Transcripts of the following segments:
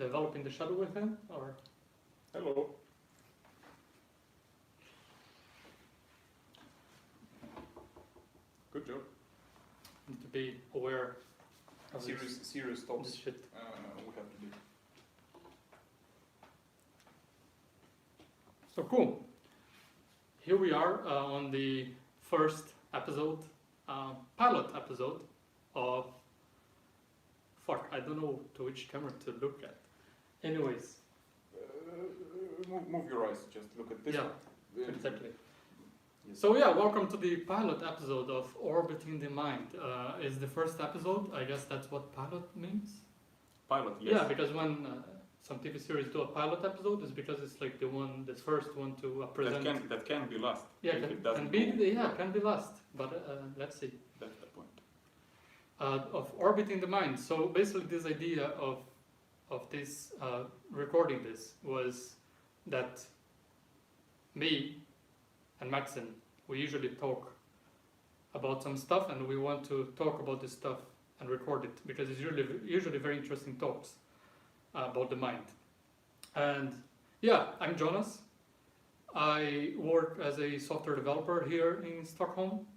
developing the shadow within, or? Hello. Good job. To be aware of Serious talks this shit. we have to do. So cool. Here we are on the first episode, pilot episode of. Fuck, I don't know to which camera to look at. Anyways. Move your eyes, just look at this. Yeah, exactly. Yes. So yeah, welcome to the pilot episode of Orbiting the Mind. Is the first episode, I guess that's what pilot means? Pilot, yes. Yeah, because when some TV series do a pilot episode, it's because it's like the first one to present. That can be last. Yeah, if it doesn't can be last, but let's see. That's the point. Of orbiting the mind. So basically, this idea of this recording this was that me and Maxim, we usually talk about some stuff, and we want to talk about this stuff and record it because it's usually very interesting talks about the mind. And yeah, I'm Jonas. I work as a software developer here in Stockholm,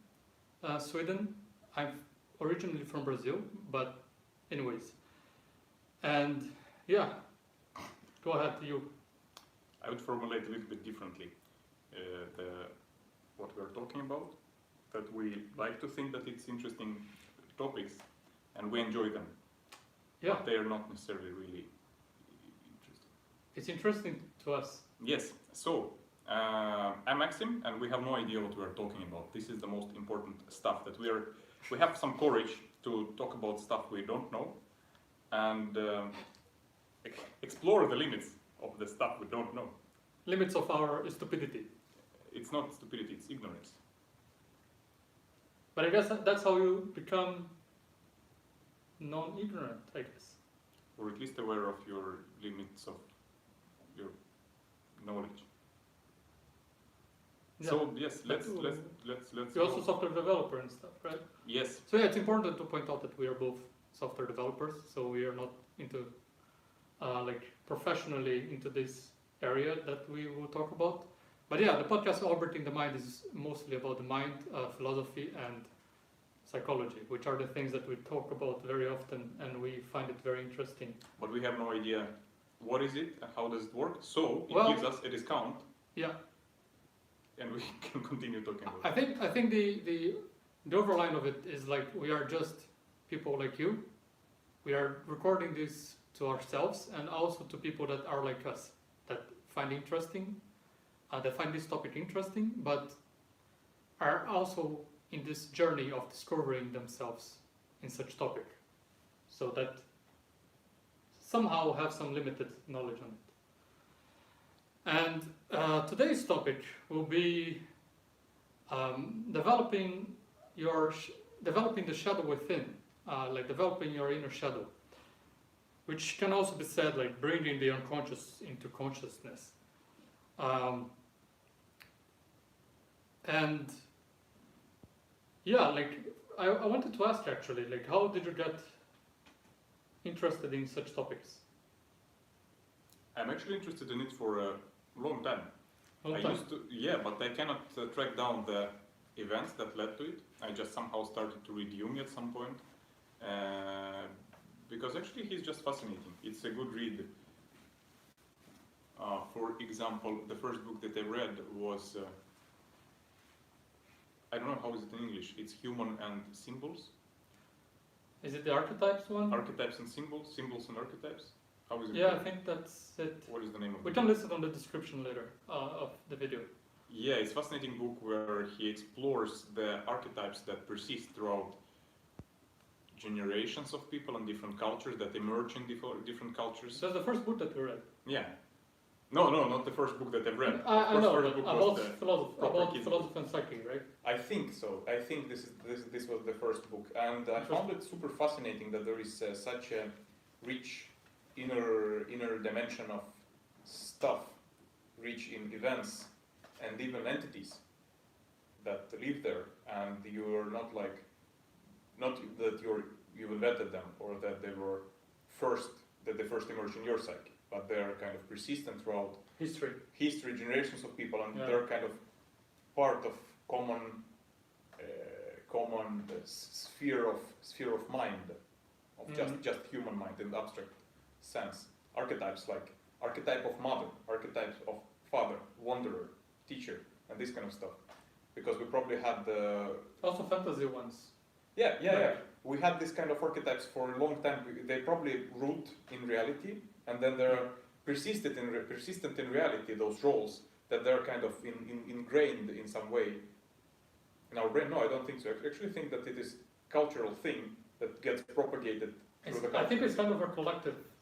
Sweden. I'm originally from Brazil, but anyways. And yeah, go ahead, you. I would formulate a little bit differently what we're talking about. That we like to think that it's interesting topics, and we enjoy them. Yeah. But they are not necessarily really interesting. It's interesting to us. Yes. So I'm Maxim, and we have no idea what we are talking about. This is the most important stuff that we have some courage to talk about stuff we don't know, and explore the limits of the stuff we don't know. Limits of our stupidity. It's not stupidity, it's ignorance. But I guess that's how you become non-ignorant, I guess. Or at least aware of your limits of your knowledge. Yeah. So yes, let's. You're also software developer and stuff, right? Yes. So yeah, it's important to point out that we are both software developers, so we are not into professionally into this area that we will talk about. But yeah, the podcast Orbiting the Mind is mostly about the mind, philosophy, and psychology, which are the things that we talk about very often, and we find it very interesting. But we have no idea what is it and how does it work, so it gives us a discount. Yeah. And we can continue talking about it. I think the overline of it is like we are just people like you. We are recording this to ourselves and also to people that are like us, that find interesting, that find this topic interesting, but are also in this journey of discovering themselves in such topic, so that somehow have some limited knowledge on it. And today's topic will be developing the shadow within, like developing your inner shadow, which can also be said like bringing the unconscious into consciousness. And yeah, like I wanted to ask actually, like how did you get interested in such topics? I'm actually interested in it for a long time. Yeah, but I cannot track down the events that led to it. I just somehow started to read Jung at some point, because actually he's just fascinating. It's a good read. For example, the first book that I read was, I don't know how is it in English, it's Human and Symbols. Is it the Archetypes one? Archetypes and Symbols, Symbols and Archetypes. How is it? Yeah, I think that's it. What is the name of it? We can list it on the description later of the video. Yeah, it's a fascinating book where he explores the archetypes that persist throughout generations of people and different cultures that emerge in different cultures. That's the first book that we read. Yeah. No, not the first book that I've read. I know, first book about was philosophy and psyche, right? I think so. I think this was the first book, and I found it super fascinating that there is such a rich inner dimension of stuff, rich in events and even entities that live there, and you're not that you invented them or that they were first that they first emerge in your psyche, but they're kind of persistent throughout history, generations of people, and they're kind of part of common sphere of mind, of just human mind in the abstract sense. Archetypes like archetype of mother, archetypes of father, wanderer, teacher, and this kind of stuff. Because we probably had the also fantasy ones. Yeah. We had this kind of archetypes for a long time. They probably root in reality, and then they're persistent in reality. Those roles that they're kind of ingrained in some way in our brain. No, I don't think so. I actually think that it is cultural thing that gets propagated through the culture. I think it's kind of a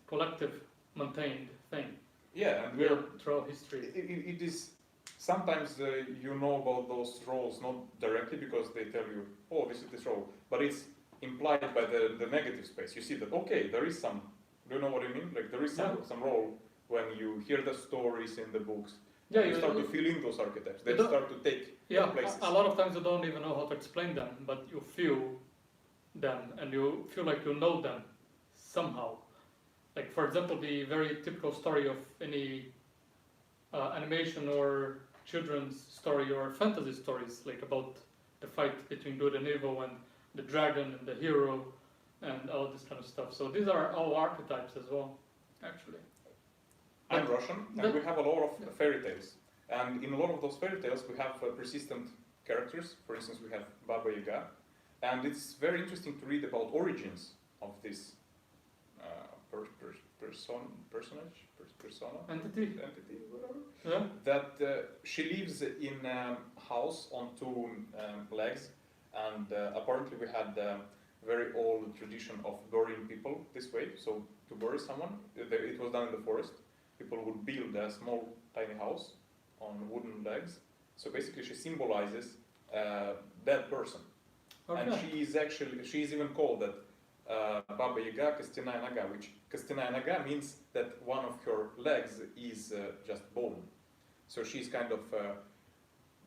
collective maintained thing. Yeah, and throughout history. It is. Sometimes you know about those roles not directly because they tell you, oh, this is this role, but it's implied by the negative space. You see that, okay, there is some, do you know what I mean? Like there is some role when you hear the stories in the books. Yeah, you start to fill in those archetypes. They start to take places. A lot of times you don't even know how to explain them, but you feel them and you feel like you know them somehow. Like for example, the very typical story of any animation or children's story or fantasy stories, like about the fight between good and evil and the dragon and the hero and all this kind of stuff. So these are all archetypes as well, actually. I'm Russian, and we have a lot of fairy tales. And in a lot of those fairy tales, we have persistent characters. For instance, we have Baba Yaga. And it's very interesting to read about origins of this persona, entity, whatever. Yeah. That she lives in a house on two legs, and apparently we had a very old tradition of burying people this way. So to bury someone, it was done in the forest. People would build a small, tiny house on wooden legs. So basically, she symbolizes a dead person, and she is even called that. Baba Yaga Kostinaya Naga, which Kostinaya Naga means that one of her legs is just bone. So she's kind of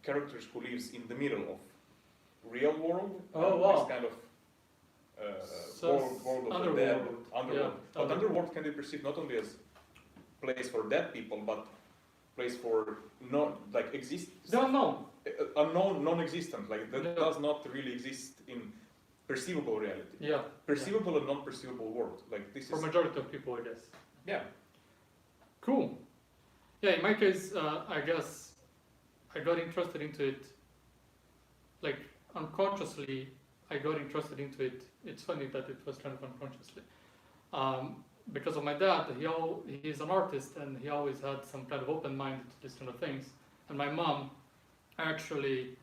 characters who lives in the middle of real world and this kind of world of the dead, underworld. But underworld can be perceived not only as place for dead people, but place for unknown, non-existent, like that does not really exist in perceivable reality. Yeah. Perceivable and non-perceivable world. Like this for is majority of people, I guess. Yeah. Cool. Yeah, in my case, I guess I got interested into it, like unconsciously. I got interested into it. It's funny that it was kind of unconsciously, because of my dad. He's an artist, and he always had some kind of open mind to these kind of things. And my mom actually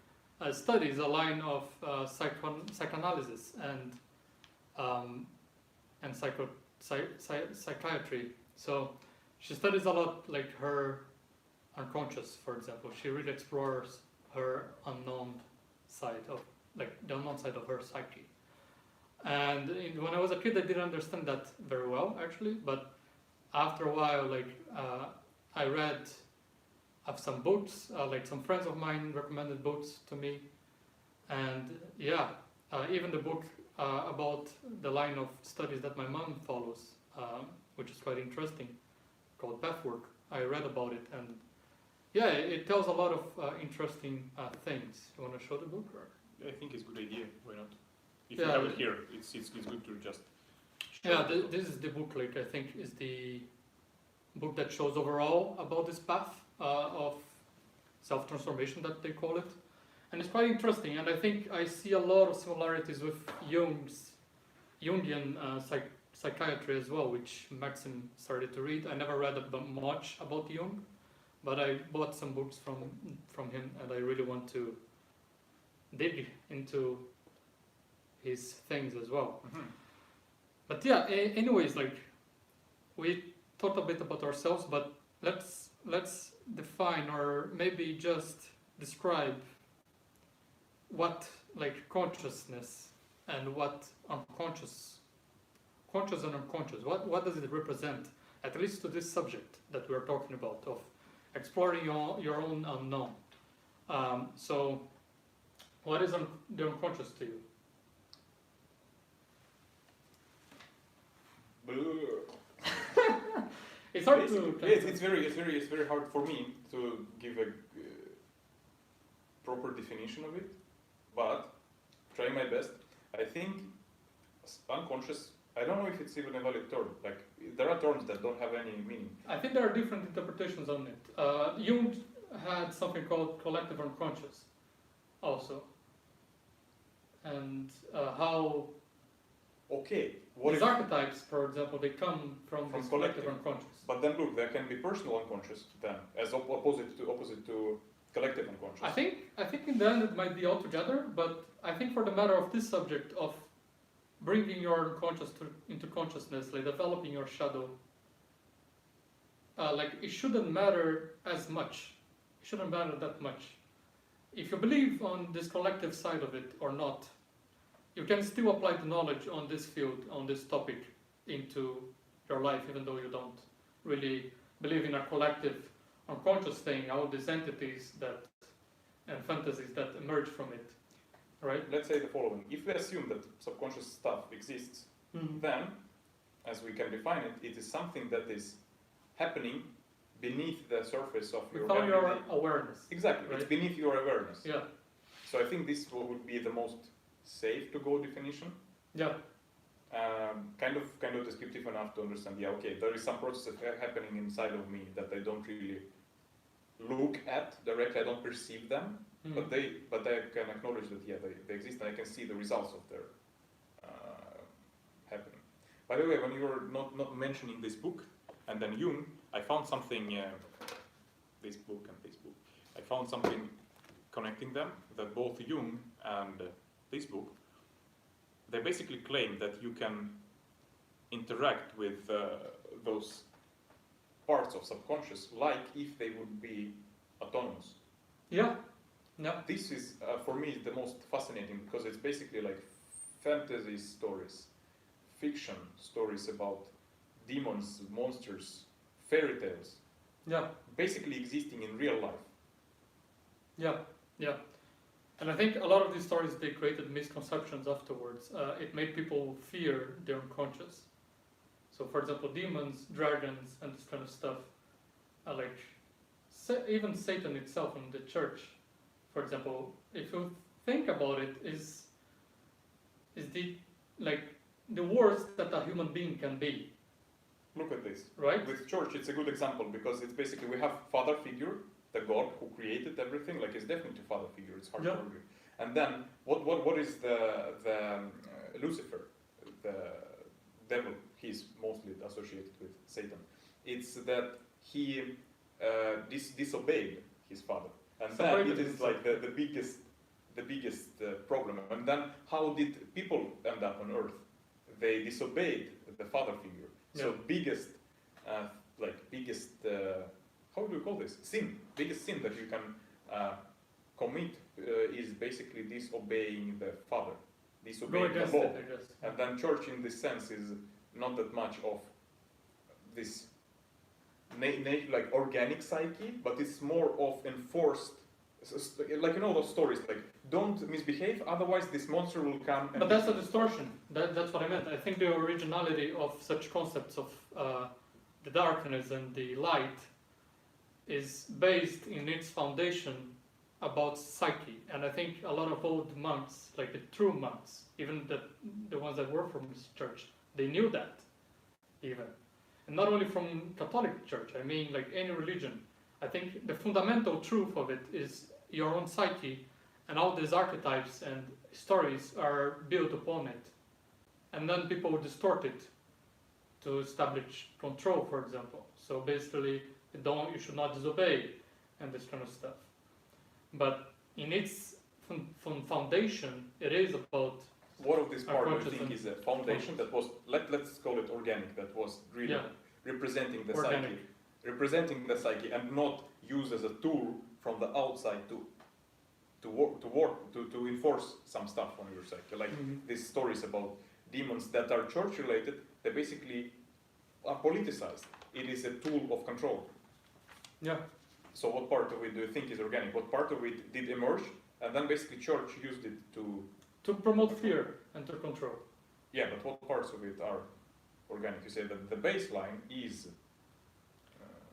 studies a line of psychoanalysis and psychiatry. So she studies a lot, like her unconscious, for example. She really explores her unknown side of, like the unknown side of her psyche. And when I was a kid, I didn't understand that very well, actually. But after a while, like I read some books, like some friends of mine recommended books to me, and even the book about the line of studies that my mom follows, which is quite interesting, called Pathwork. I read about it, and it tells a lot of interesting things. You want to show the book? Or? I think it's a good idea. Why not? If you have it here, it's good to just. This is the book. Like I think is the book that shows overall about this path of self-transformation that they call it, and it's quite interesting. And I think I see a lot of similarities with Jungian psychiatry as well, which Maxim started to read. I never read much about Jung, but I bought some books from him, and I really want to dig into his things as well. Mm-hmm. But anyways, like we talked a bit about ourselves, but let's define or maybe just describe what like consciousness and what conscious and unconscious, what does it represent, at least to this subject that we're talking about, of exploring your own unknown. So what is the unconscious to you? It's hard to. It's very hard for me to give a proper definition of it, but trying my best. I think unconscious. I don't know if it's even a valid term. Like there are terms that don't have any meaning. I think there are different interpretations on it. Jung had something called collective unconscious, also, and how. Okay. These archetypes, for example, they come from this collective unconscious. But then look, there can be personal unconscious then, as opposite to collective unconscious. I think in the end it might be all together, but I think for the matter of this subject of bringing your unconscious into consciousness, like developing your shadow, like it shouldn't matter as much. It shouldn't matter that much. If you believe on this collective side of it or not, you can still apply the knowledge on this field, on this topic, into your life, even though you don't really believe in a collective unconscious thing, all these entities that and fantasies that emerge from it, right? Let's say the following. If we assume that subconscious stuff exists, then, as we can define it, it is something that is happening beneath the surface of your without your awareness. Exactly, right? It's beneath your awareness. Yeah. So I think this would be the most safe to go definition. Yeah. Kind of descriptive enough to understand. Yeah, okay, there is some process happening inside of me that I don't really look at directly. I don't perceive them, but I can acknowledge that they exist, and I can see the results of their happening. By the way, when you were not mentioning this book and then Jung, I found something. This book and this book, I found something connecting them. That both Jung and this book, they basically claim that you can interact with those parts of subconscious like if they would be autonomous. Yeah. Yeah. This is, for me, the most fascinating because it's basically like fantasy stories, fiction stories about demons, monsters, fairy tales. Yeah. Basically existing in real life. Yeah. Yeah. And I think a lot of these stories, they created misconceptions afterwards. It made people fear their unconscious. So, for example, demons, dragons, and this kind of stuff, like even Satan itself in the church, for example, if you think about it, is the worst that a human being can be. Look at this. Right? With church, it's a good example because it's basically we have father figure, the God who created everything, like it's definitely a father figure. It's hard to argue. And then what is the Lucifer, the devil? He's mostly associated with Satan. It's that he disobeyed his father, and then it is like the biggest problem. And then how did people end up on earth? They disobeyed the father figure. Yeah. So biggest how do you call this? Sin. Biggest sin that you can commit is basically disobeying the father, disobeying the law. And then church in this sense is not that much of this like organic psyche, but it's more of enforced, like those stories, like don't misbehave, otherwise this monster will come. But that's a distortion. That's what I meant. I think the originality of such concepts of the darkness and the light is based in its foundation about psyche. And I think a lot of old monks, like the true monks, even the ones that were from this church, they knew that even. And not only from Catholic Church, I mean like any religion. I think the fundamental truth of it is your own psyche, and all these archetypes and stories are built upon it. And then people distort it to establish control, for example. So basically, you should not disobey, and this kind of stuff. But in its foundation, it is about. What of this part do you think is a foundation that was, let's call it organic, that was really representing the psyche, and not used as a tool from the outside to enforce some stuff on your psyche, like these stories about demons that are church related. They basically are politicized. It is a tool of control. Yeah. So what part of it do you think is organic? What part of it did emerge, and then basically church used it to promote fear and to control? Yeah, but what parts of it are organic? You say that the baseline is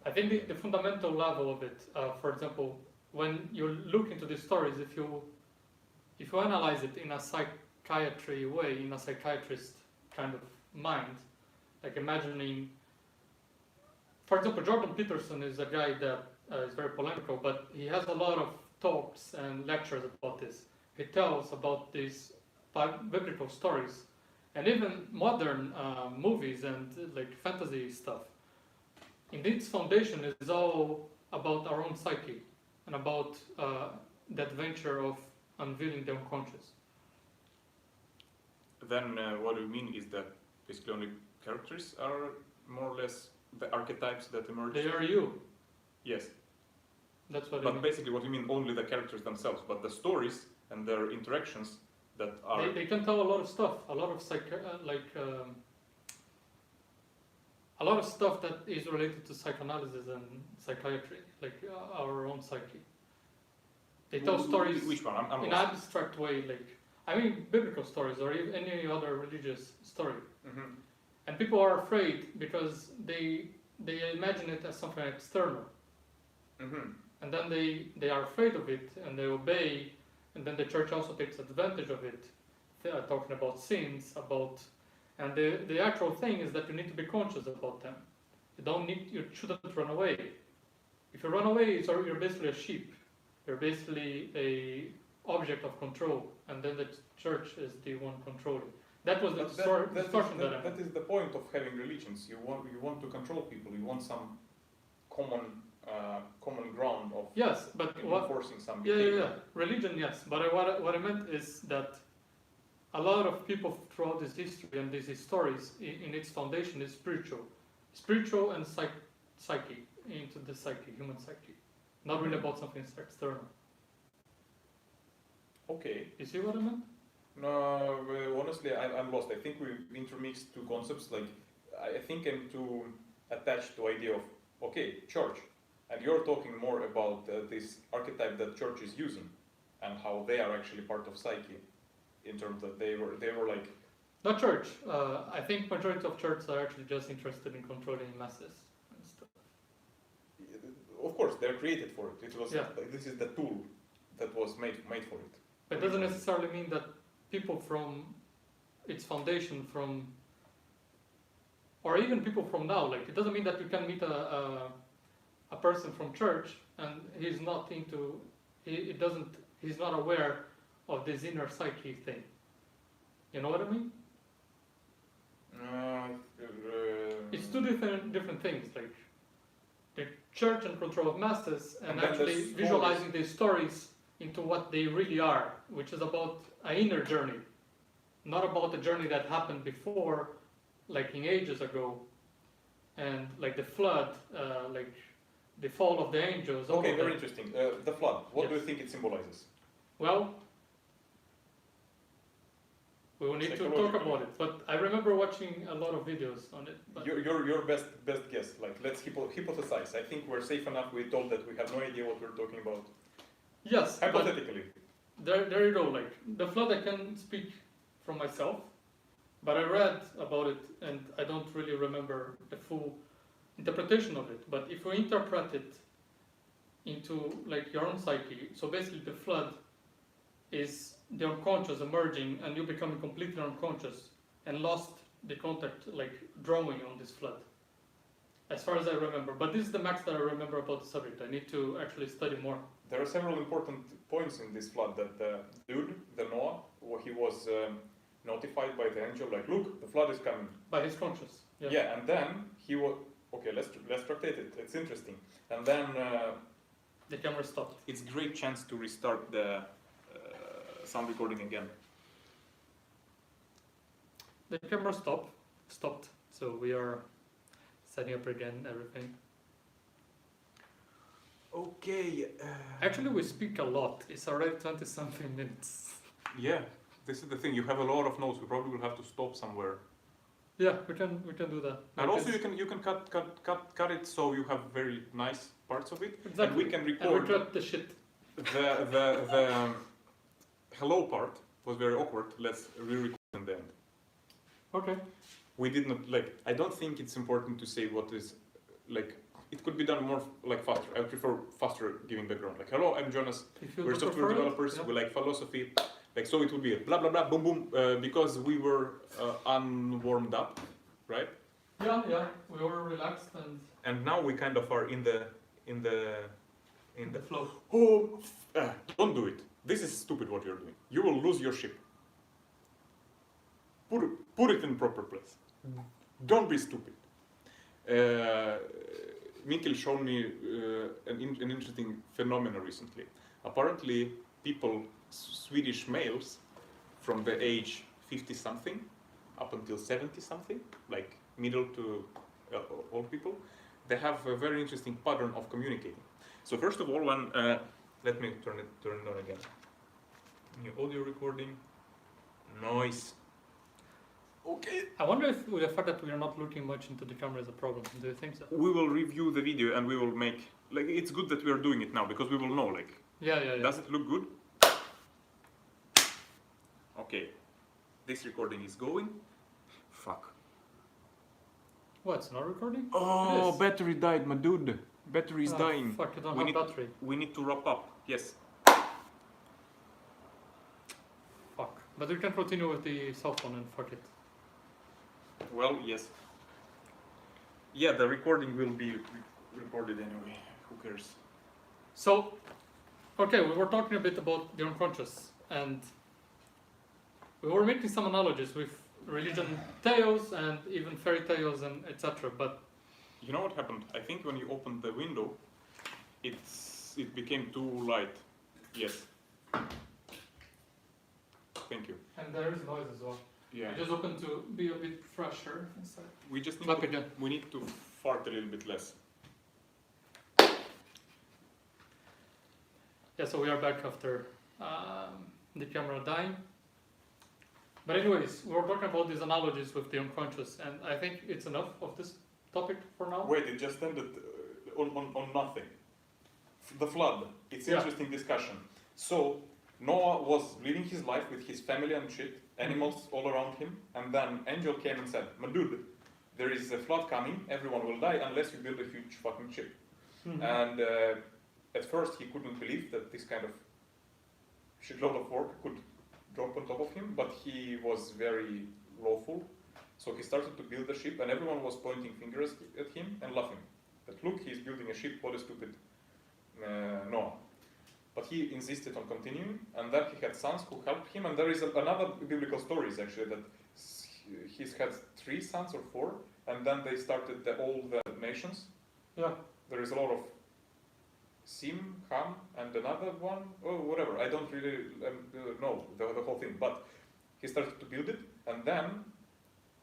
I think the fundamental level of it, for example, when you look into these stories, if you analyze it in a psychiatry way, in a psychiatrist kind of mind, like imagining, for example, Jordan Peterson is a guy that is very polemical, but he has a lot of talks and lectures about this. He tells about these biblical stories and even modern movies and like fantasy stuff. In its foundation is all about our own psyche and about the adventure of unveiling the unconscious. Then what you mean is that basically only characters are more or less the archetypes that emerge? They are you. Yes. That's what I But mean. basically what you mean only the characters themselves, but the stories and their interactions that are... They can tell a lot of stuff, a lot of a lot of stuff that is related to psychoanalysis and psychiatry, like our own psyche. They tell stories Which one? I'm in lost. an abstract way, like, I mean, biblical stories or any other religious story. Mm-hmm. And people are afraid because they imagine it as something external. Mm-hmm. And then they are afraid of it and they obey, and then the church also takes advantage of it. They are talking about sins, and the actual thing is that you need to be conscious about them. You shouldn't run away. If you run away, you're basically a sheep. You're basically a object of control, and then the church is the one controlling. That was the distortion that is the point of having religions. You want to control people. You want some common ground of enforcing some behavior. Yeah. Religion, yes. But what I meant is that a lot of people throughout this history and these stories, in its foundation, is spiritual and psyche, into the psyche, human psyche, not really about something external. Okay. You see what I meant? No, honestly, I'm lost. I think we intermixed two concepts. Like, I think I'm too attached to the idea of, okay, church. And you're talking more about this archetype that church is using and how they are actually part of psyche, in terms that they were like... Not church. I think majority of churches are actually just interested in controlling masses and stuff. Of course, they're created for it. It was this is the tool that was made for it. But it doesn't necessarily mean that people from its foundation, or even people from now, like, it doesn't mean that you can meet a person from church and he's not aware of this inner psyche thing. You know what I mean? It's two different things, like the church and control of masses, and actually visualizing these stories into what they really are, which is about an inner journey, not about a journey that happened before, like in ages ago, and like the flood, like the fall of the angels. Okay, very interesting. The flood, what do you think it symbolizes? Well, we will need to talk about it, but I remember watching a lot of videos on it. But your best guess, like, let's hypothesize. I think we're safe enough. We're told that we have no idea what we're talking about. Yes, hypothetically. There you go. Like the flood, I can speak from myself, but I read about it and I don't really remember the full interpretation of it. But if we interpret it into like your own psyche, so basically the flood is the unconscious emerging and you becoming completely unconscious and lost the contact, like drawing on this flood, as far as I remember. But this is the max that I remember about the subject. I need to actually study more. There are several important points in this flood that the Noah, he was notified by the angel, like, look, the flood is coming. By his conscious. Yeah, and then he was, okay, let's tractate it. It's interesting. And then the camera stopped. It's a great chance to restart the sound recording again. The camera stopped, so we are setting up again everything. Okay. Actually, we speak a lot. It's already 20-something minutes. Yeah, this is the thing. You have a lot of notes. We probably will have to stop somewhere. Yeah, we can do that. And also, you can cut it so you have very nice parts of it. Exactly. And we can record. And we cut the shit. The hello part was very awkward. Let's re-record in the end. Okay. We did not, like, I don't think it's important to say what is, like, it could be done more like faster. I prefer faster giving background. Like, hello, I'm Jonas. If you We're do software prefer it, developers. yeah. We like philosophy. Like, so it would be blah blah blah, boom boom, because we were unwarmed up, right? Yeah, we were relaxed And now we kind of are in the flow. oh, don't do it. This is stupid what you're doing. You will lose your ship. Put it in proper place. Don't be stupid. Mikkel showed me an interesting phenomenon recently. Apparently, people, Swedish males, from the age 50 something up until 70 something, like middle to old people, they have a very interesting pattern of communicating. So first of all, when let me turn it on again. New audio recording, noise. Okay. I wonder if with the fact that we are not looking much into the camera is a problem. Do you think so? We will review the video and we will make, like, it's good that we are doing it now because we will know, like, Yeah. does it look good? Okay, this recording is going. Fuck. What, it's not recording? Oh, It is. battery died, my dude. Battery is dying. Fuck, you don't We have battery. We need to wrap up, yes. Fuck. But we can continue with the cell phone and fuck it. Well, yes. Yeah, the recording will be recorded anyway. Who cares? So, okay, we were talking a bit about the unconscious, and we were making some analogies with religion tales and even fairy tales and etc. But you know what happened? I think when you opened the window, it became too light. Yes. Thank you. and there is noise as well. Yeah. I just open to be a bit fresher inside. We just need Clap to, again. we need to fart a little bit less. Yeah, so we are back after the camera dying. But anyways, we were talking about these analogies with the unconscious, and I think it's enough of this topic for now. Wait, it just ended on nothing. The flood. It's Yeah. interesting discussion. So Noah was living his life with his family and shit, animals all around him, and then angel came and said, "My dude, there is a flood coming. Everyone will die unless you build a huge fucking ship." Mhm. And at first he couldn't believe that this kind of shitload of work could drop on top of him, but he was very lawful. So he started to build a ship, and everyone was pointing fingers at him and laughing. That look, he's building a ship, what a stupid Noah. But he insisted on continuing, and then he had sons who helped him, and there is another biblical stories actually that he's had 3 sons or 4, and then they started all the nations. Yeah. There is a lot of Sim, Ham, and another one, whatever. I don't really know the whole thing, but he started to build it, and then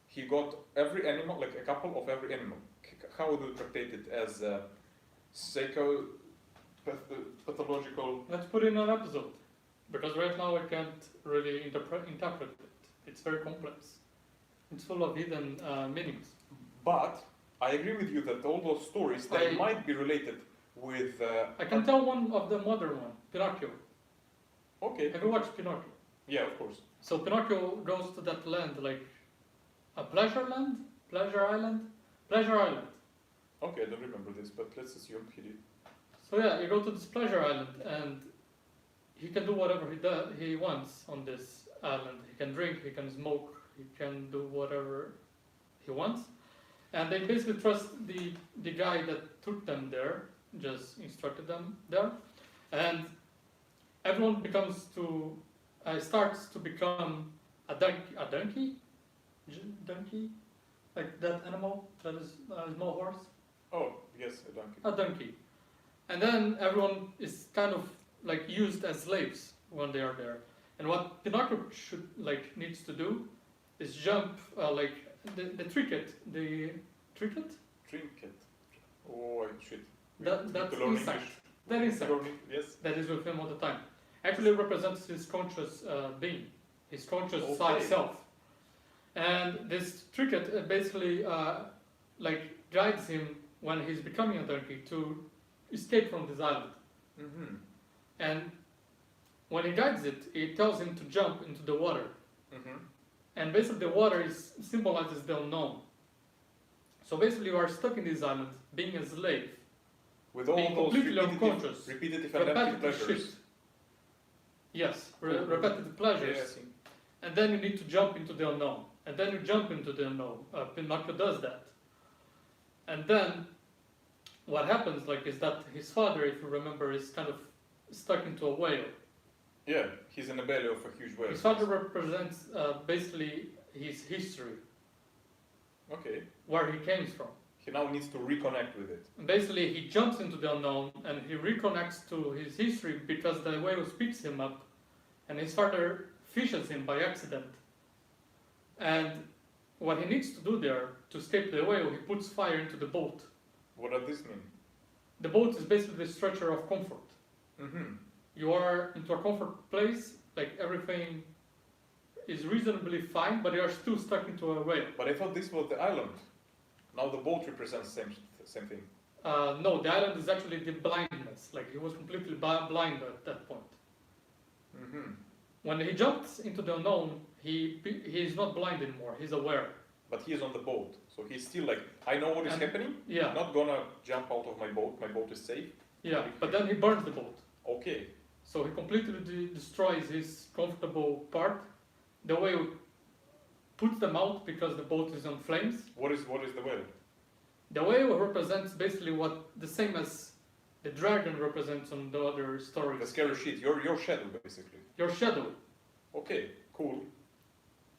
he got every animal, like a couple of every animal. How do you tractate it as pathological? Let's put in an episode, because right now I can't really interpret it. It's very complex. It's full of hidden meanings. But I agree with you that all those stories, they might be related with... I can tell one of the modern one, Pinocchio. Okay. Have you watched Pinocchio? Yeah, of course. So Pinocchio goes to that land, like a pleasure land? Pleasure island? Pleasure island. Okay, I don't remember this, but let's assume he did. So yeah, you go to this pleasure island and he can do whatever he wants on this island. He can drink, he can smoke, he can do whatever he wants. And they basically trust the guy that took them there, just instructed them there. And everyone starts to become a donkey? Donkey? Like that animal that is a small horse? Oh, yes, a donkey. A donkey. And then everyone is kind of like used as slaves when they are there. And what Pinocchio needs to do is jump the trinket. Trinket. Oh, shit. That's insect. That insect. Yes. That is with him all the time. Actually represents his conscious being, his conscious side self. And this trinket basically guides him when he's becoming a donkey to escape from this island. Mm-hmm. And when he guides it, it tells him to jump into the water. Mm-hmm. And basically the water symbolizes the unknown. So basically, you are stuck in this island, being a slave, With all being those completely unconscious, repetitive and empty repetitive pleasures. shit. Yes, Cool. repetitive pleasures. Yeah, I see. And then you need to jump into the unknown. And then you jump into the unknown. Pinocchio does that. And then what happens is that his father, if you remember, is kind of stuck into a whale. Yeah, he's in the belly of a huge whale. His father represents basically his history, Okay. where he came from. He now needs to reconnect with it. And basically, he jumps into the unknown and he reconnects to his history because the whale picks him up, and his father fishes him by accident. And what he needs to do there to escape the whale, he puts fire into the boat. What does this mean? The boat is basically the structure of comfort. Mm-hmm. You are into a comfort place, like everything is reasonably fine, but you are still stuck into a whale. But I thought this was the island. Now the boat represents the same thing. No, the island is actually the blindness. Like he was completely blind at that point. Mm-hmm. When he jumps into the unknown, he is not blind anymore. He's aware. But he is on the boat, so he's still like, I know what is happening. Yeah. I'm not gonna jump out of my boat. My boat is safe. Yeah, but then he burns the boat. Okay. So he completely destroys his comfortable part. The whale puts them out because the boat is on flames. What is the whale? The whale represents basically the same as the dragon represents on the other stories. The scary shit. Your shadow, basically. Your shadow. Okay. Cool.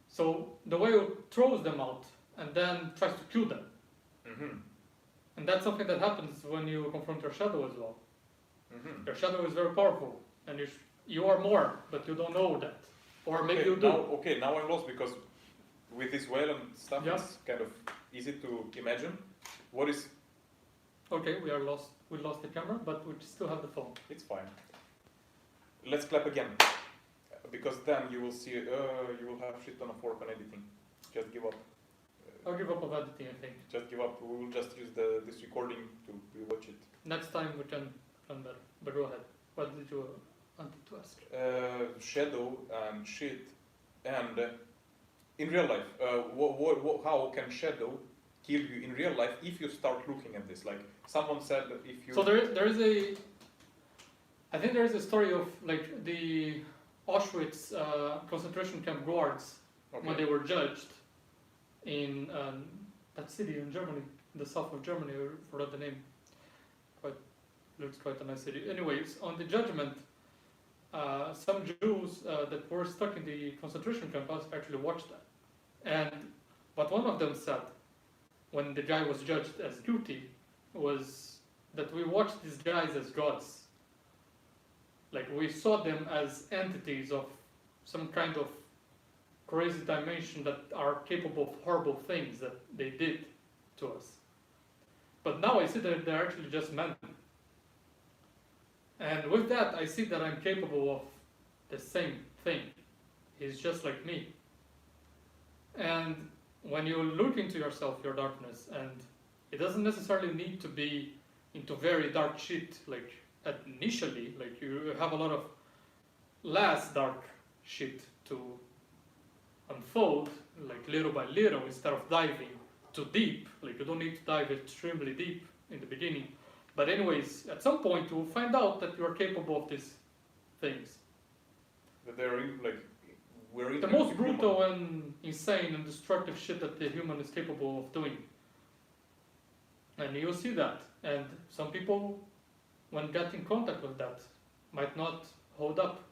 So the whale throws them out and then tries to kill them. Mm-hmm. And that's something that happens when you confront your shadow as well. Mm-hmm. Your shadow is very powerful, and you are more, but you don't know that. Or maybe you do. Now I'm lost because with this whale and stuff, Yeah. it's kind of easy to imagine. What is... Okay, we are lost. We lost the camera, but we still have the phone. It's fine. Let's clap again. Because then you will see, you will have shit on a fork on editing. Just give up. I'll give up on editing, I think. Just give up. We will just use this recording to rewatch it. Next time we can run better. But go ahead. What did you want to ask? Shadow and shit. And in real life, how can shadow kill you in real life if you start looking at this? Like someone said that if you... So there is a... I think there is a story of like the Auschwitz concentration camp guards when they were judged in that city in Germany, in the south of Germany. I forgot the name. Looks quite a nice city. Anyways, on the judgment, some Jews that were stuck in the concentration camp actually watched that. And what one of them said when the guy was judged as guilty was that we watched these guys as gods. Like we saw them as entities of some kind of crazy dimension that are capable of horrible things that they did to us. But now I see that they're actually just men. And with that, I see that I'm capable of the same thing. He's just like me. And when you look into yourself, your darkness, and it doesn't necessarily need to be into very dark shit, like initially, like you have a lot of less dark shit to unfold, like little by little, instead of diving too deep. Like you don't need to dive extremely deep in the beginning. But anyways, at some point you will find out that you are capable of these things. That they're we're the most brutal and insane and destructive shit that the human is capable of doing. And you'll see that. And some people, when get in contact with that, might not hold up,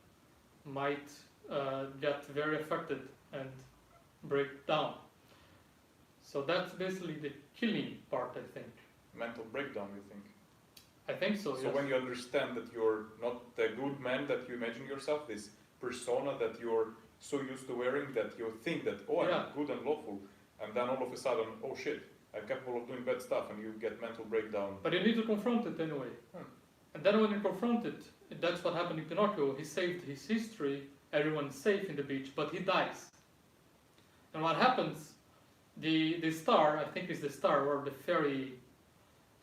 might get very affected and break down. So that's basically the killing part, I think. Mental breakdown, you think? I think so, So yes. when you understand that you're not the good man that you imagine yourself, this persona that you're so used to wearing that you think that, oh, I'm good and lawful, and then all of a sudden, oh shit, I'm capable of doing bad stuff, and you get mental breakdown. But you need to confront it anyway. And then when you confront it, that's what happened in Pinocchio. He saved his history, everyone's safe in the beach, but he dies. And what happens, the star, I think is the star, where the fairy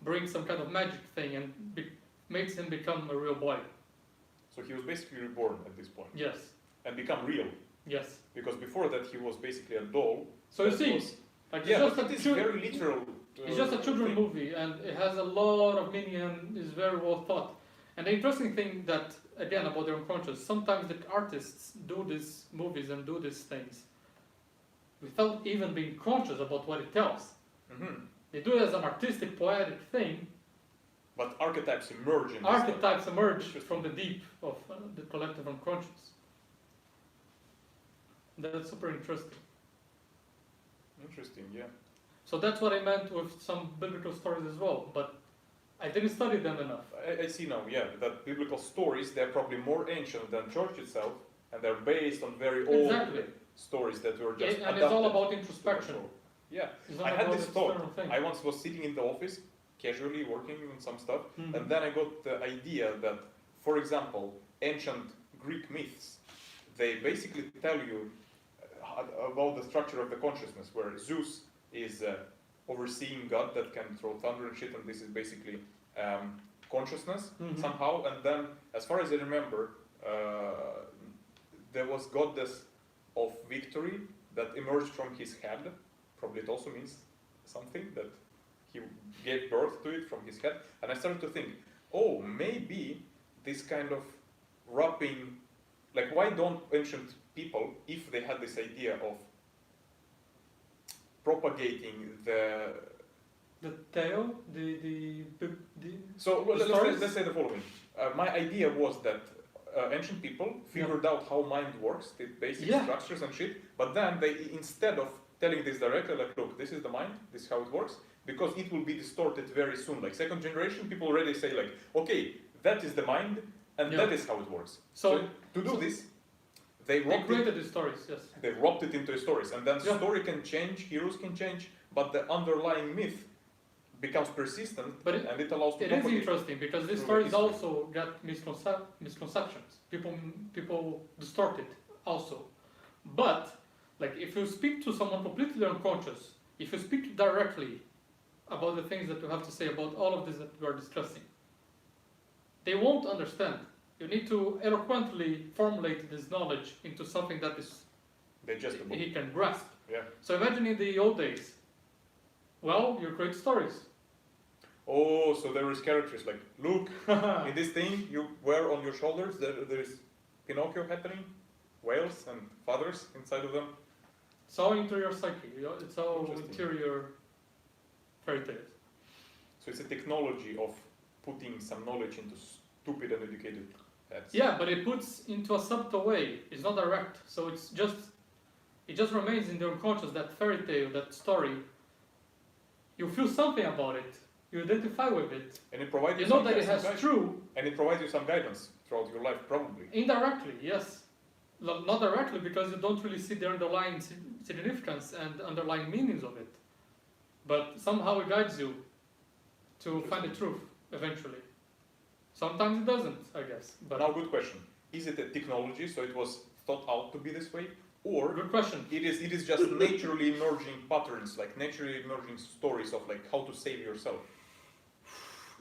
brings some kind of magic thing and makes him become a real boy. So he was basically reborn at this point. Yes. And become real. Yes. Because before that he was basically a doll. So you see, but it is very literal It's just a children's movie, and it has a lot of meaning and is very well thought. And the interesting thing that, again, about the unconscious, sometimes the artists do these movies and do these things without even being conscious about what it tells. Mm-hmm. They do it as an artistic, poetic thing. But archetypes emerge in Archetypes emerge from the deep of the collective unconscious. That's super interesting. Interesting, yeah. So that's what I meant with some biblical stories as well, but I didn't study them enough. I see now, yeah, that biblical stories, they're probably more ancient than church itself, and they're based on very old stories that were just and it's all about introspection. Yeah, it's not I had about this thought. thing. I once was sitting in the office, casually working on some stuff, Mhm. and then I got the idea that, for example, ancient Greek myths, they basically tell you about the structure of the consciousness, where Zeus is overseeing God that can throw thunder and shit, and this is basically consciousness somehow. And then, as far as I remember, there was goddess of victory that emerged from his head. Probably it also means something, that he gave birth to it from his head. And I started to think, oh, maybe this kind of wrapping, like, why don't ancient people, if they had this idea of propagating the tale, so let's say the following. My idea was that ancient people figured out how mind works, the basic structures and shit, but then they, instead of telling this directly, like, look, this is the mind, this is how it works, because it will be distorted very soon. Like second generation, people already say like, okay, that is the mind, and that is how it works. So to do this, they created the stories, yes. They wrapped it into stories, and then story can change, heroes can change, but the underlying myth becomes persistent, and it allows to propagate. It is interesting because these stories also got misconceptions. People distort it also. But like if you speak to someone completely unconscious, if you speak directly about the things that you have to say about all of this that we are discussing, they won't understand. You need to eloquently formulate this knowledge into something that is digestible. He can grasp. Yeah. So imagine in the old days, well, you create stories. Oh, so there is characters like, look, in this thing you wear on your shoulders, there is Pinocchio happening, whales and fathers inside of them. It's all interior psyche. It's all interior fairy tales. So it's a technology of putting some knowledge into stupid and educated heads. Yeah, but it puts into a subtle way. It's not direct. So it just remains in the unconscious, that fairy tale, that story. You feel something about it. You identify with it. And it provides you know that it has true. And it provides you some guidance throughout your life, probably. Indirectly, yes. Not directly, because you don't really see the underlying significance and underlying meanings of it. But somehow it guides you to find the truth, eventually. Sometimes it doesn't, I guess. But now, good question. Is it a technology, so it was thought out to be this way? Or good question. It is just naturally emerging patterns, like naturally emerging stories of like how to save yourself.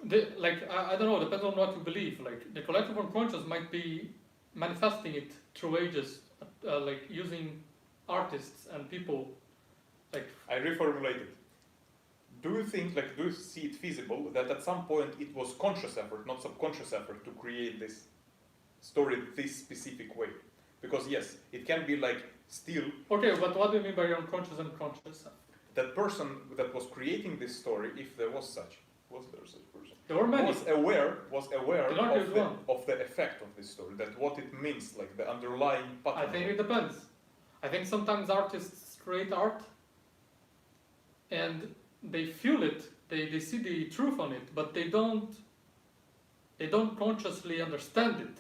I don't know, depends on what you believe. Like the collective unconscious might be manifesting it through ages, like using artists and people. Like I reformulated. Do you see it feasible that at some point it was conscious effort, not subconscious effort, to create this story this specific way? Because yes, it can be like still. Okay, but what do you mean by unconscious and conscious? That person that was creating this story, if there was such person, there were many. Was aware of the effect of this story, that what it means, like the underlying pattern. I think it depends. I think sometimes artists create art and they feel it, they see the truth on it, but they don't consciously understand it.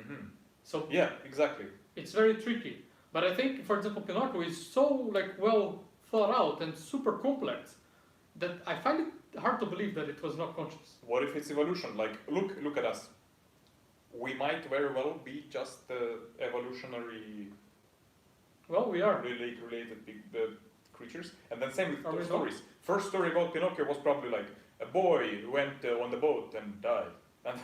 Mm-hmm. So yeah, exactly. It's very tricky. But I think, for example, Pinocchio is so well thought out and super complex that I find it hard to believe that it was not conscious. What if it's evolution? Like, look at us. We might very well be just evolutionary. Well, we are related creatures, and then same with stories. First story about Pinocchio was probably like a boy who went on the boat and died, and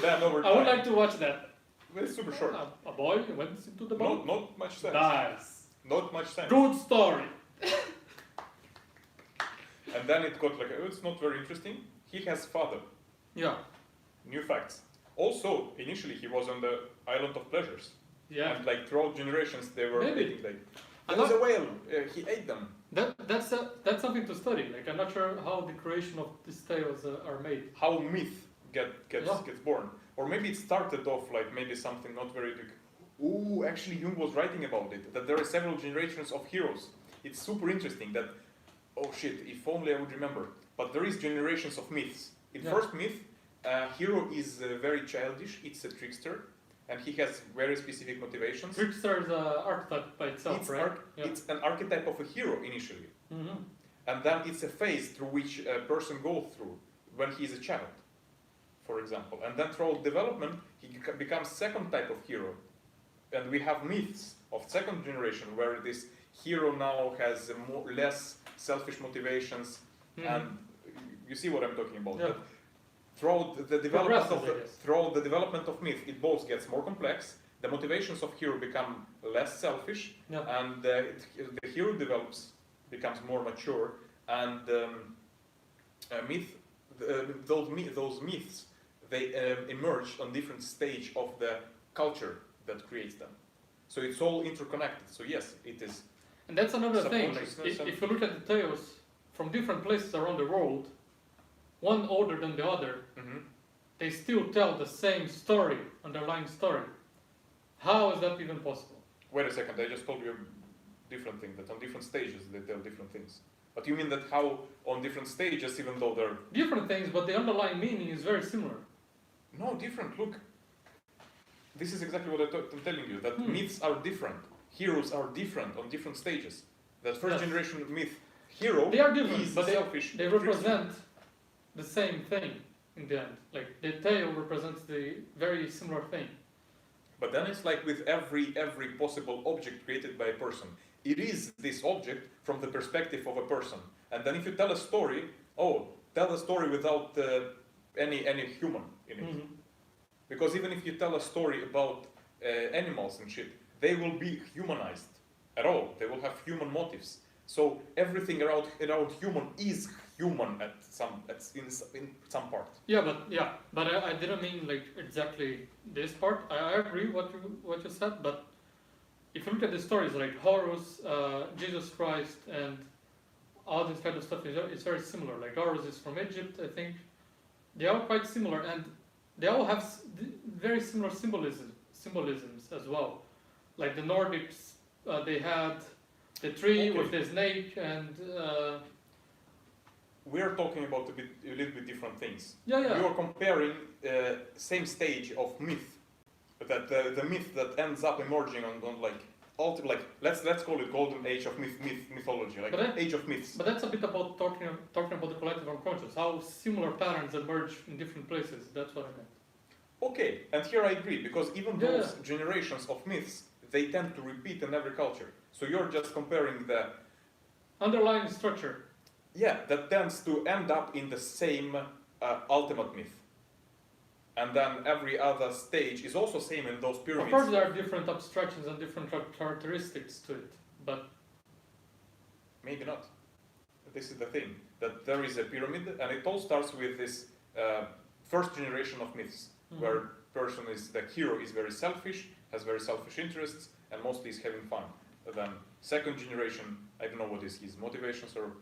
then over time. I would like to watch that. It's super short. A boy went into the boat. Not much sense. Nice. Not much sense. Good story. And then it got like, oh, it's not very interesting. He has father. Yeah. New facts. Also, initially he was on the island of pleasures. Yeah. And like throughout generations they were Maybe. eating like, there was a whale, he ate them. That's something to study. Like, I'm not sure how the creation of these tales are made. How myth gets born. Or maybe it started off like maybe something not very big. Ooh, actually Jung was writing about it, that there are several generations of heroes. It's super interesting that, oh shit, if only I would remember. But there is generations of myths. In first myth, hero is very childish, it's a trickster, and he has very specific motivations. Trickster is an archetype by itself, right? It's an archetype of a hero initially. Mm-hmm. And then it's a phase through which a person goes through when he's a child, for example. And then throughout development, he becomes second type of hero. And we have myths of second generation where this hero now has less selfish motivations. And you see what I'm talking about. Yeah. Throughout the development of myth, it both gets more complex. The motivations of hero become less selfish, and the hero becomes more mature. And those myths, they emerge on different stage of the culture that creates them. So it's all interconnected. So yes, it is. And that's another thing. Like, if you look at the tales from different places around the world, one older than the other, they still tell the same story, underlying story. How is that even possible? Wait a second, I just told you a different thing, that on different stages they tell different things. But you mean that how on different stages, even though they're... Different things, but the underlying meaning is very similar. No, different, look. This is exactly what I'm telling you, that myths are different. Heroes are different on different stages. That first generation myth, hero, they are different, but selfish. They represent the same thing in the end. Like, the tale represents the very similar thing. But then it's like with every possible object created by a person. It is this object from the perspective of a person. And then if you tell a story, tell a story without any human in it. Because even if you tell a story about animals and shit, they will be humanized at all. They will have human motives. So everything around human is human in some part. But I didn't mean like exactly this part. I agree what you said, but if you look at the stories like Horus, Jesus Christ, and all this kind of stuff, it's very similar. Like Horus is from Egypt, I think. They are quite similar, and they all have very similar symbolisms as well. Like the Nordics, they had the tree with the snake, and we're talking about a little bit different things. Yeah. We are comparing same stage of myth, that the myth that ends up emerging on like let's call it golden age of mythology, like age of myths. But that's a bit about talking about the collective unconscious, how similar patterns emerge in different places. That's what I meant. Okay, and here I agree, because even those generations of myths, they tend to repeat in every culture. So you're just comparing the underlying structure. Yeah, that tends to end up in the same ultimate myth. And then every other stage is also same in those pyramids. Of course there are different abstractions and different characteristics to it, but... Maybe not. This is the thing, that there is a pyramid, and it all starts with this first generation of myths, where the hero is very selfish, has very selfish interests, and mostly is having fun. Then second generation, I don't know what is his motivations or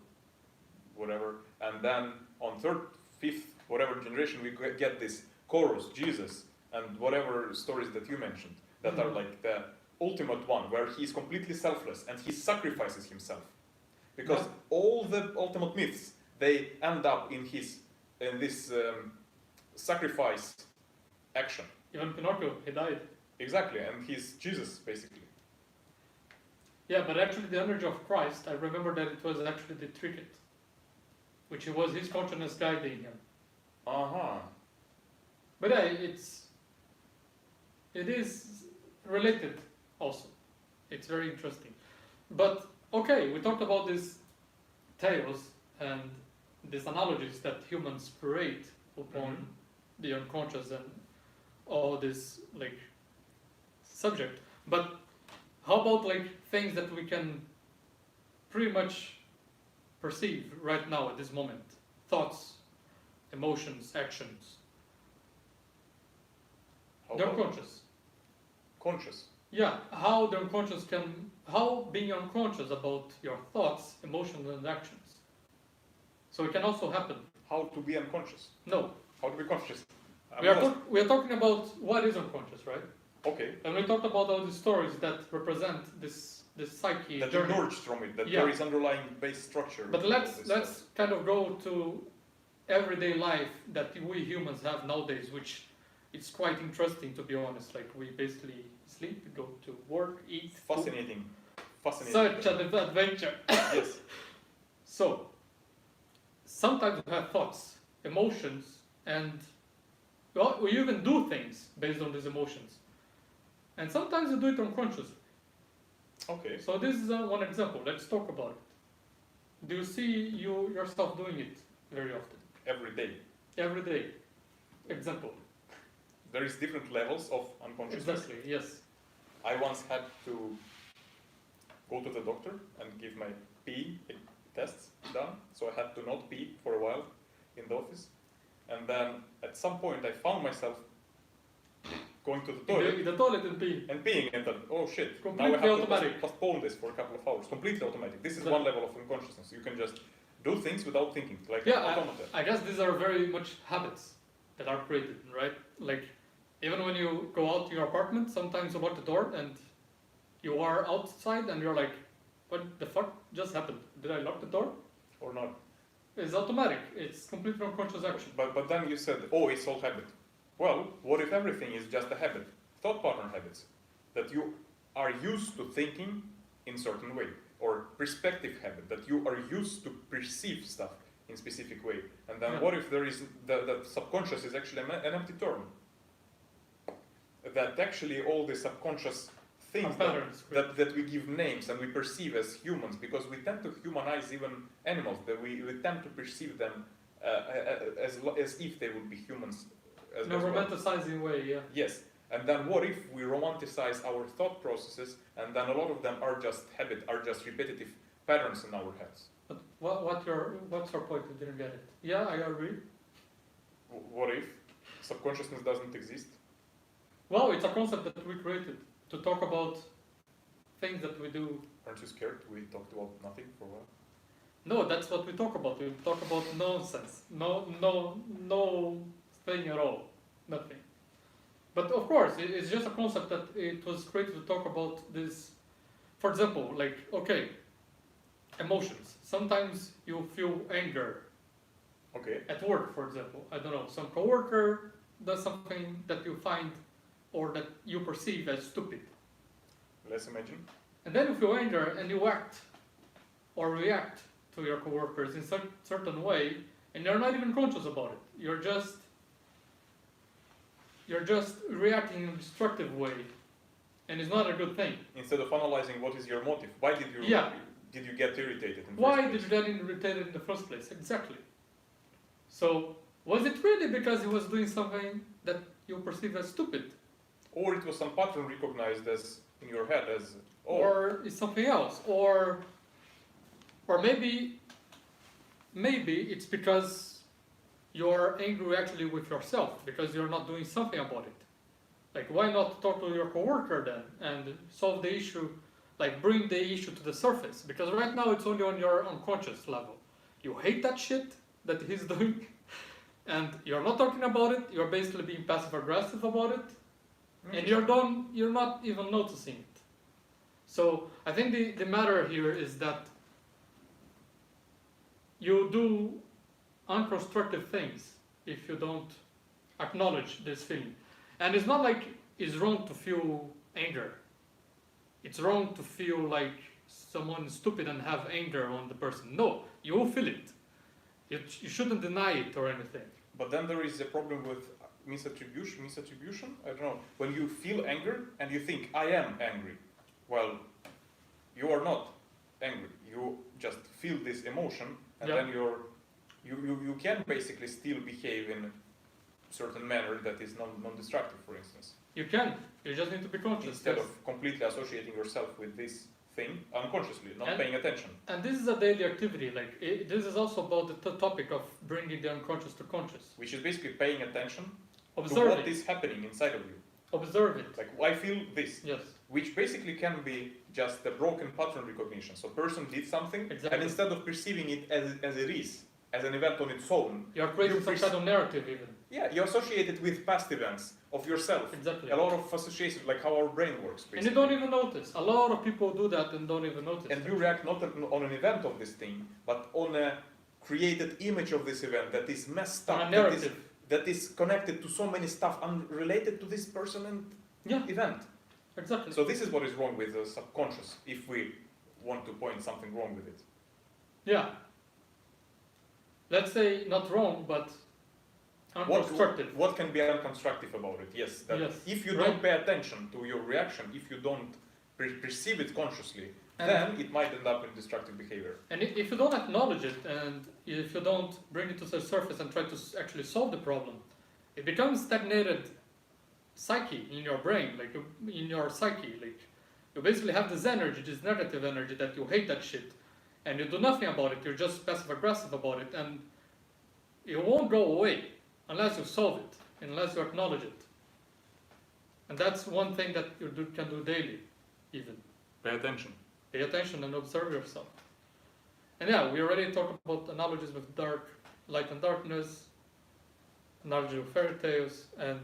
whatever, and then on third, fifth, whatever generation, we get this chorus, Jesus, and whatever stories that you mentioned, that are like the ultimate one, where he's completely selfless and he sacrifices himself. Because all the ultimate myths, they end up in this sacrifice action. Even Pinocchio, he died. Exactly, and he's Jesus, basically. Yeah, but actually the energy of Christ, I remember that it was actually the Trinket, which was his consciousness guiding him. But it is related also. It's very interesting. But okay, we talked about these tales and these analogies that humans create upon the unconscious and all this like subject. But how about like things that we can pretty much perceive right now at this moment, thoughts, emotions, actions, they're unconscious. Conscious. Yeah, how being unconscious about your thoughts, emotions, and actions. So it can also happen. How to be unconscious? No. How to be conscious? We are talking about what is unconscious, right? Okay. And we talked about all the stories that represent this psyche that journey. emerged from it, that Yeah. there is underlying base structure. But let's kind of go to everyday life that we humans have nowadays, which it's quite interesting, to be honest. Like, we basically sleep, go to work, eat. Fascinating. Such an adventure. Yes. So, sometimes we have thoughts, emotions, and well, we even do things based on these emotions. And sometimes we do it unconsciously. Okay. So this is one example. Let's talk about it. Do you see yourself doing it very often? Every day. Every day. Example. There is different levels of unconsciousness. Exactly, yes. I once had to go to the doctor and give my pee tests done, so I had to not pee for a while in the office. And then at some point I found myself going to the toilet. In the toilet and pee. And peeing, and thought, oh shit, Completely now I have automatic. to postpone this for a couple of hours. Completely automatic. This is Exactly. one level of unconsciousness. You can just do things without thinking, like Yeah, automata. I guess these are very much habits that are created, right? Like, even when you go out to your apartment, sometimes you lock the door and you are outside and you're like, what the fuck just happened? Did I lock the door? Or not. It's automatic. It's completely unconscious action. But then you said, oh, it's all habit. Well, what if everything is just a habit? Thought pattern habits. That you are used to thinking in certain way. Or perspective habit, that you are used to perceive stuff in specific way. And then what if there is, the subconscious is actually an empty term? That actually all the subconscious things that we give names and we perceive as humans, because we tend to humanize even animals, that we tend to perceive them as if they would be humans. In a romanticizing way, yeah. Yes. And then what if we romanticize our thought processes, and then a lot of them are just habit, are just repetitive patterns in our heads? But what's your point? I didn't get it. Yeah, I agree. What if subconsciousness doesn't exist? Well, it's a concept that we created to talk about things that we do. Aren't you scared? We talked about nothing for a while. No, that's what we talk about. We talk about nonsense. No thing at all. Nothing. But of course, it's just a concept that it was created to talk about this. For example, like, okay, emotions. Sometimes you feel anger. Okay. At work, for example. I don't know, some coworker does something that you find or that you perceive as stupid. Let's imagine. And then you feel anger and you act or react to your coworkers in a certain way, and you're not even conscious about it. You're just reacting in a destructive way, and it's not a good thing. Instead of analyzing what is your motive, why did you get irritated? Why did you get irritated in the first place? Exactly. So was it really because he was doing something that you perceive as stupid? Or it was some pattern recognized as in your head as or it's something else, or maybe it's because you're angry actually with yourself because you're not doing something about it. Like, why not talk to your coworker then and solve the issue, like bring the issue to the surface? Because right now it's only on your unconscious level. You hate that shit that he's doing and you're not talking about it, you're basically being passive aggressive about it, and you're not even noticing it. So I think the matter here is that you do unconstructive things if you don't acknowledge this feeling. And it's not like it's wrong to feel anger. It's wrong to feel like someone is stupid and have anger on the person. No, you will feel it. You shouldn't deny it or anything. But then there is a problem with misattribution, I don't know. When you feel anger and you think, I am angry. Well, you are not angry. You just feel this emotion, and then you can basically still behave in a certain manner that is non-destructive, for instance. You can. You just need to be conscious. Instead of completely associating yourself with this thing unconsciously, not And- paying attention. And this is a daily activity. Like this is also about the topic of bringing the unconscious to conscious. Which is basically paying attention to Observe what it. is happening inside of you. Observe it. Like, I feel this. Yes. Which basically can be just a broken pattern recognition. So person did something, Exactly. and instead of perceiving it as it is, as an event on its own, You are creating You some kind of narrative even. yeah, you associate it with past events of yourself. Exactly. A lot of associations, like how our brain works, basically. And you don't even notice. A lot of people do that and don't even notice. And you react not on an event of this thing, but on a created image of this event that is messed On up, a narrative. that is connected to so many stuff unrelated to this person and Yeah, event. exactly. So this is what is wrong with the subconscious, if we want to point something wrong with it. Yeah. Let's say not wrong, but unconstructive. What can be unconstructive about it? Yes, that Yes, if you right. don't pay attention to your reaction, if you don't perceive it consciously, And- then it might end up in destructive behavior. And if you don't acknowledge it, and if you don't bring it to the surface and try to actually solve the problem, it becomes stagnated psyche in your brain, like in your psyche. Like you basically have this energy, this negative energy that you hate that shit, and you do nothing about it. You're just passive aggressive about it, and it won't go away unless you solve it, unless you acknowledge it. And that's one thing that you can do daily, even. Pay attention. Pay attention and observe yourself. And yeah, we already talked about analogies with light and darkness, analogy of fairy tales, and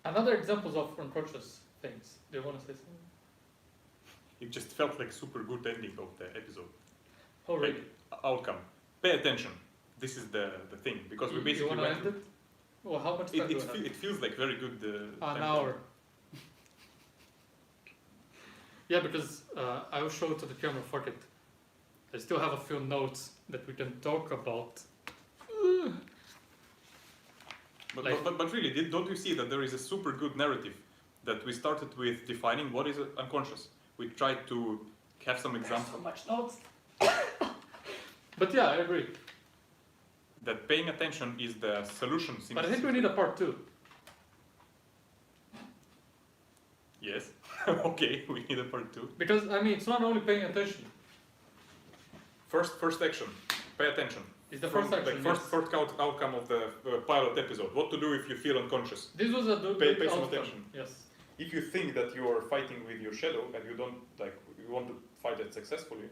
another examples of unconscious things. Do you want to say something? It just felt like super good ending of the episode. Oh, really? Like, outcome. Pay attention. This is the thing, because we You basically want to went end it? Well, how much time do we have? it feels like very good. An time. hour. Yeah, because I will show it to the camera, fuck it. I still have a few notes that we can talk about. But really, don't you see that there is a super good narrative that we started with defining what is unconscious? We tried to have some examples. So much notes. But yeah, I agree. That paying attention is the solution. But I think we need a part 2. Yes. Okay, we need a part 2. Because, I mean, it's not only paying attention. First action. Pay attention. It's the first action, Like yes. first outcome of the pilot episode. What to do if you feel unconscious? This was a Pay good some outcome. attention. Yes. If you think that you are fighting with your shadow and you don't you want to fight it successfully,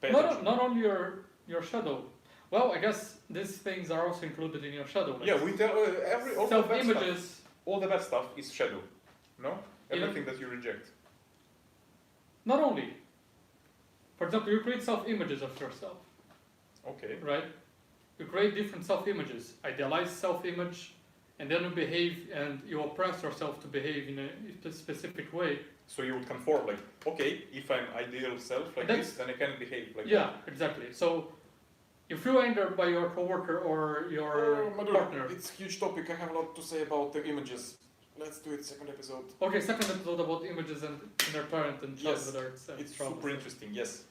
pay attention. Not only your shadow. Well, I guess these things are also included in your shadow. Like Yeah, we tell all the bad stuff. self-images. All the bad stuff is shadow. No, Even- everything that you reject. Not only. For example, you create self-images of yourself, Okay. right? You create different self-images, idealize self-image, and then you behave and you oppress yourself to behave in a specific way. So you would conform, like, okay, if I'm ideal self like That's- this, then I can behave like Yeah, exactly. So if you're angered by your coworker or your partner. It's a huge topic. I have a lot to say about the images. Let's do it second episode. Okay, second episode about images and inner parent and Yes, childhood arts. It's super interesting, yes.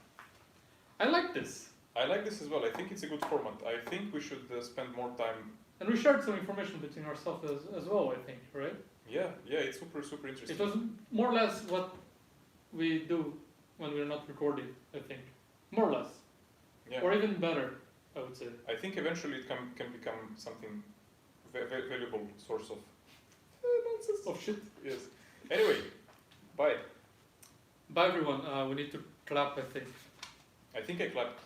I like this. I like this as well. I think it's a good format. I think we should spend more time. And we shared some information between ourselves as well, I think, right? Yeah, it's super interesting. It was more or less what we do when we're not recording, I think. More or less. Yeah. Or even better, I would say. I think eventually it can become something valuable source of nonsense. Oh shit. Yes. Anyway, bye. Bye everyone. We need to clap, I think. I think I clapped.